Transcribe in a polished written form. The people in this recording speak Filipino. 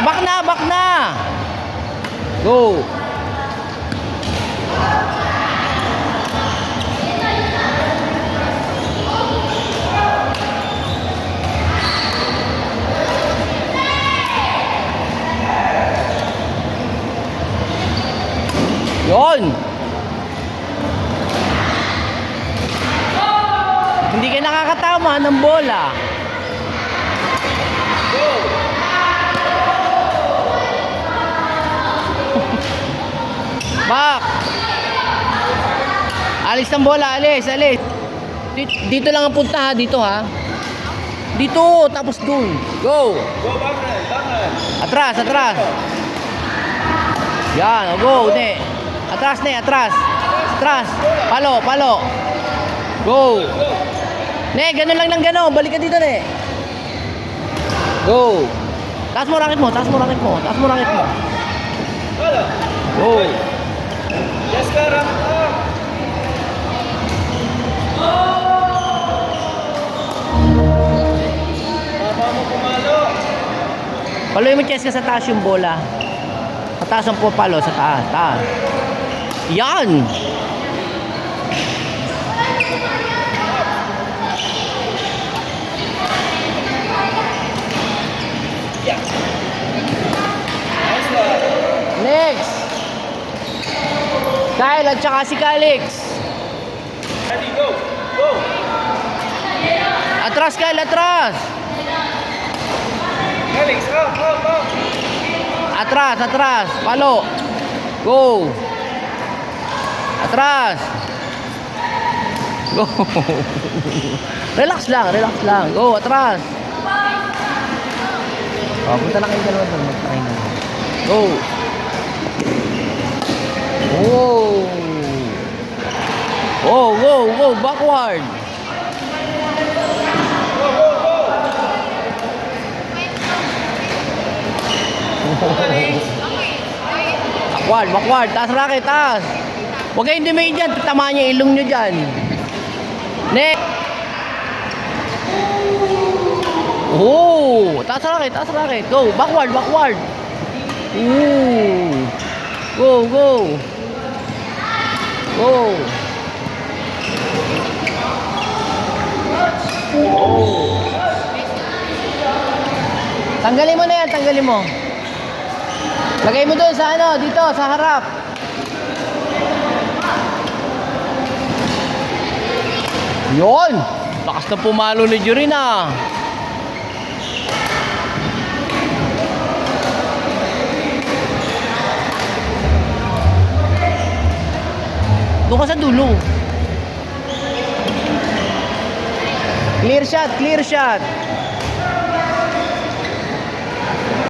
back na, back na. Go. Yon. Hindi ka nakakatama ng bola. Back. Alis ng bola, alis, alis. Dito lang ang punta ha, dito ha. Dito, tapos dun. Go. Go, backhand. Atras, atras. Yan, go, ne. Atras, ne, atras. Atras. Palo, palo. Go. Ne, ganun lang ng ganun. Balik ka dito, ne. Go. Taas mo racket mo, taas mo racket mo, taas mo racket mo. Go. Yes, Karam. Mama mo pumalo. Paloy mo chest ka sa taas yung bola. Pataas ang palo sa taas, taas. Yan. Yeah. Nice one. Next. Kyle at saka si Calix. Ready, go. Go. Atras, Kyle, atras. Felix, up. Atras, atras. Palo. Go. Atras. Go. Relax lang, relax lang. Go, atras. Oh, punta lang kayo dalawa doon. Mag-try na. Go. Oh. Oh, go, go. Backward. Backward, backward. Taas racket, taas. Huwag kayong dumain dyan. Tatamaan niya ilong nyo dyan. Next. Oh, taas racket, taas racket. Go, backward, backward. Ooh. Go, go. Go. Oh. Tanggalin mo na yan, tanggalin mo. Lagay mo doon sa ano, dito, sa harap. Yon! Lakas na pumalo ni Jurina. Doon ka sa dulo. Clear shot, clear shot.